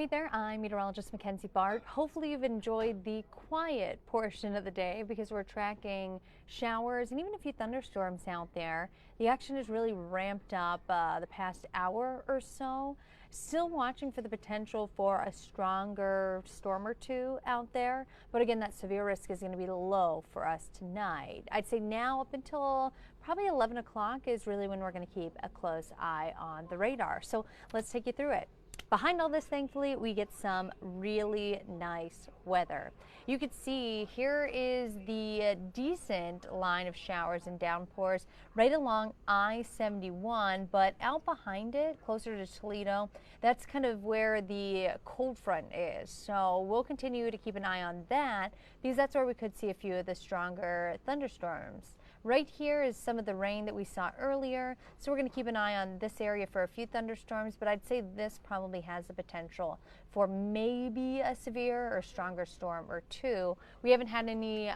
Hey there, I'm meteorologist Mackenzie Bart. Hopefully you've enjoyed the quiet portion of the day because we're tracking showers and even a few thunderstorms out there. The action has really ramped up the past hour or so. Still watching for the potential for a stronger storm or two out there. But again, that severe risk is going to be low for us tonight. I'd say now up until probably 11 o'clock is really when we're going to keep a close eye on the radar. So let's take you through it. Behind all this, thankfully, we get some really nice weather. You can see here is the decent line of showers and downpours right along I-71, but out behind it, closer to Toledo, that's kind of where the cold front is. So we'll continue to keep an eye on that because that's where we could see a few of the stronger thunderstorms. Right here is some of the rain that we saw earlier, so we're going to keep an eye on this area for a few thunderstorms, but I'd say this probably has the potential for maybe a severe or stronger storm or two. We haven't had any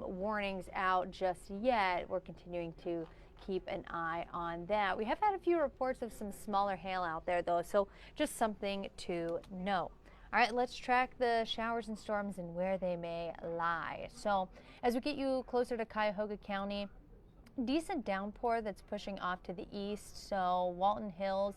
warnings out just yet. We're continuing to keep an eye on that. We have had a few reports of some smaller hail out there though, so just something to know. All right, let's track the showers and storms and where they may lie. So as we get you closer to Cuyahoga County, decent downpour that's pushing off to the east. So Walton Hills,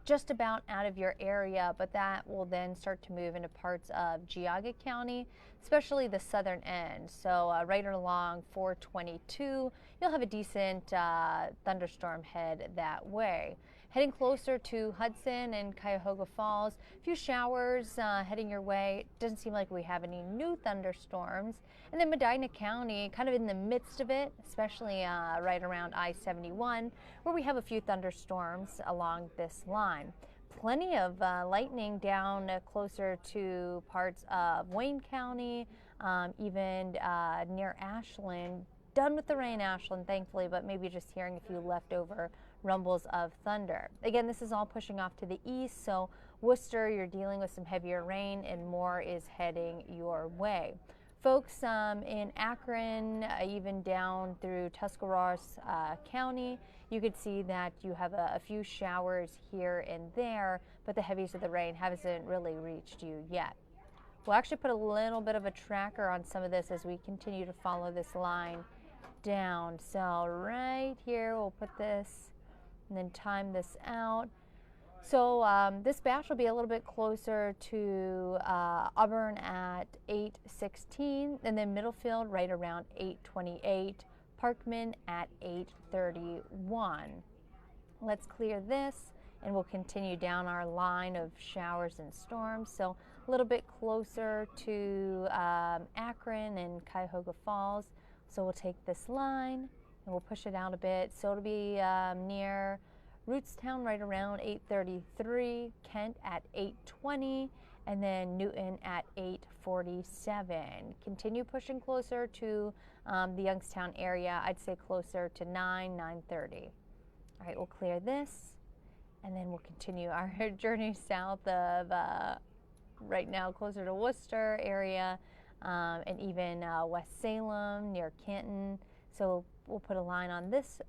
just about out of your area, but that will then start to move into parts of Geauga County, especially the southern end. So right along 422, you'll have a decent thunderstorm head that way. Heading closer to Hudson and Cuyahoga Falls, a few showers heading your way. Doesn't seem like we have any new thunderstorms. And then Medina County, kind of in the midst of it, especially right around I-71, where we have a few thunderstorms along this line. Plenty of lightning down closer to parts of Wayne County, even near Ashland. Done with the rain, Ashland, thankfully, but maybe just hearing a few leftover rumbles of thunder. Again, this is all pushing off to the east, so Worcester, you're dealing with some heavier rain and more is heading your way. Folks in Akron, even down through Tuscarawas County, you could see that you have a few showers here and there, but the heaviest of the rain hasn't really reached you yet. We'll actually put a little bit of a tracker on some of this as we continue to follow this line down. So right here, we'll put this and then time this out. So this batch will be a little bit closer to Auburn at 8:16, and then Middlefield right around 8:28, Parkman at 8:31. Let's clear this, and we'll continue down our line of showers and storms. So a little bit closer to Akron and Cuyahoga Falls. So we'll take this line and we'll push it out a bit. So it'll be near Rootstown right around 8:33, Kent at 8:20, and then Newton at 8:47. Continue pushing closer to the Youngstown area. I'd say closer to 9:30. All right, we'll clear this, and then we'll continue our journey south of right now closer to Worcester area, and even West Salem near Canton. So we'll put a line on this.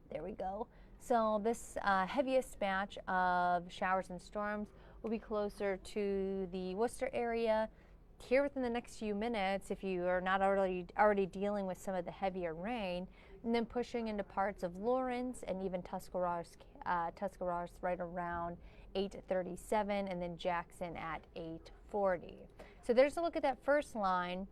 There we go. So this heaviest batch of showers and storms will be closer to the Worcester area here within the next few minutes if you are not already dealing with some of the heavier rain, and then pushing into parts of Lawrence and even Tuscarawas right around 8:37, and then Jackson at 8:40. So there's a look at that first line.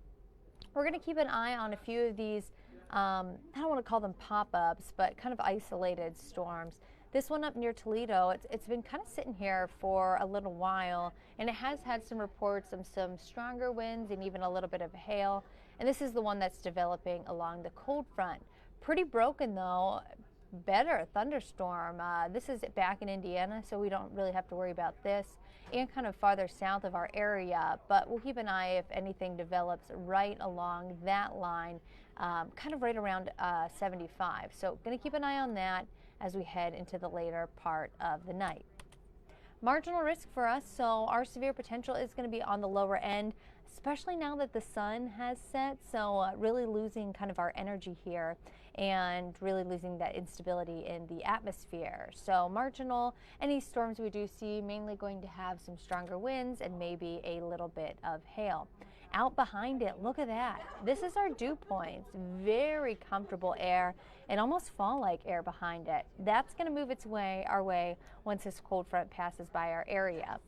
We're going to keep an eye on a few of these, I don't want to call them pop-ups, but kind of isolated storms. This one up near Toledo, it's been kind of sitting here for a little while, and it has had some reports of some stronger winds and even a little bit of hail. And this is the one that's developing along the cold front. Pretty broken though. Better thunderstorm. This is back in Indiana, so we don't really have to worry about this, and kind of farther south of our area, but we'll keep an eye if anything develops right along that line, kind of right around 75. So going to keep an eye on that as we head into the later part of the night. Marginal risk for us, so our severe potential is going to be on the lower end, especially now that the sun has set, so really losing kind of our energy here. and really losing that instability in the atmosphere. So marginal, any storms we do see mainly going to have some stronger winds and maybe a little bit of hail. Out behind it, look at that. This is our dew points. Very comfortable air and almost fall-like air behind it. That's going to move our way once this cold front passes by our area.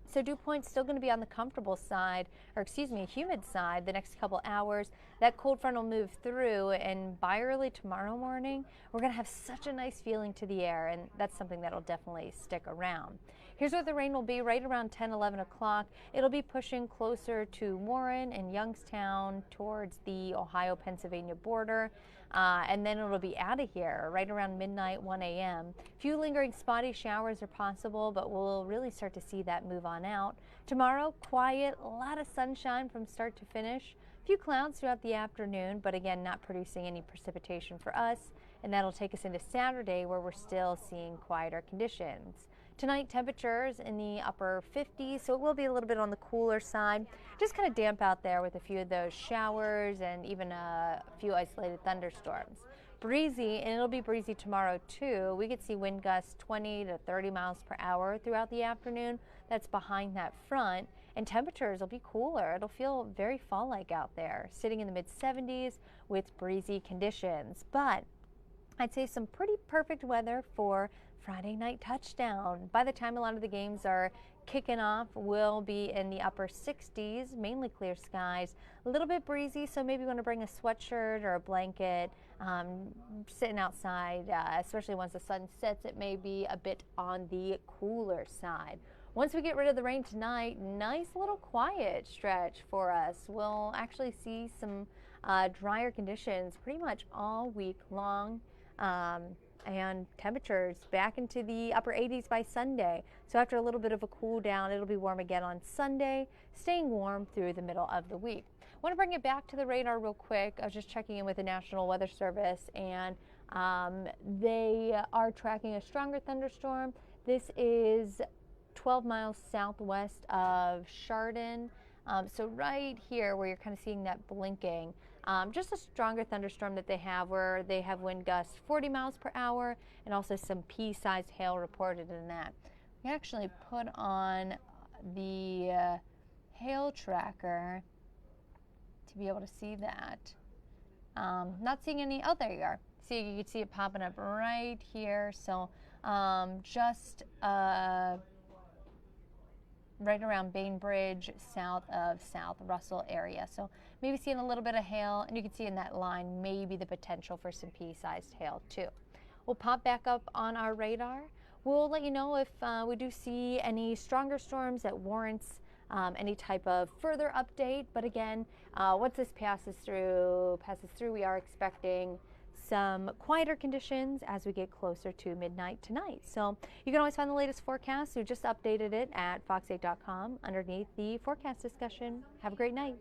So dew point's still going to be on the comfortable side, or excuse me, humid side the next couple hours. That cold front will move through, and by early tomorrow morning, we're going to have such a nice feeling to the air, and that's something that'll definitely stick around. Here's where the rain will be right around 10, 11 o'clock. It'll be pushing closer to Warren and Youngstown towards the Ohio-Pennsylvania border. And then it'll be out of here right around midnight, 1 a.m. Few lingering spotty showers are possible, but we'll really start to see that move on out. Tomorrow, quiet, a lot of sunshine from start to finish. A few clouds throughout the afternoon, but again, not producing any precipitation for us. And that'll take us into Saturday, where we're still seeing quieter conditions. Tonight, temperatures in the upper 50s, so it will be a little bit on the cooler side. Just kind of damp out there with a few of those showers and even a few isolated thunderstorms. Breezy, and it'll be breezy tomorrow too. We could see wind gusts 20 to 30 miles per hour throughout the afternoon. That's behind that front. And temperatures will be cooler. It'll feel very fall-like out there, sitting in the mid-70s with breezy conditions. But I'd say some pretty perfect weather for Friday night touchdown. By the time a lot of the games are kicking off, we'll be in the upper 60s, mainly clear skies, a little bit breezy, so maybe you want to bring a sweatshirt or a blanket. Sitting outside, especially once the sun sets, it may be a bit on the cooler side. Once we get rid of the rain tonight, nice little quiet stretch for us. We'll actually see some drier conditions pretty much all week long. And temperatures back into the upper 80s by Sunday. So after a little bit of a cool down, it'll be warm again on Sunday, staying warm through the middle of the week. I want to bring it back to the radar real quick. I was just checking in with the National Weather Service, and they are tracking a stronger thunderstorm. This is 12 miles southwest of Chardon. So right here where you're kind of seeing that blinking, just a stronger thunderstorm that they have, where they have wind gusts 40 miles per hour and also some pea-sized hail reported in that. We actually put on the hail tracker to be able to see that. Not seeing any, oh, there you are. See, you can see it popping up right here. So just right around Bainbridge, south of South Russell area. So maybe seeing a little bit of hail, and you can see in that line maybe the potential for some pea-sized hail too. We'll pop back up on our radar. We'll let you know if we do see any stronger storms that warrants any type of further update. But again, once this passes through, we are expecting some quieter conditions as we get closer to midnight tonight. So you can always find the latest forecast. We just updated it at fox8.com underneath the forecast discussion. Have a great night.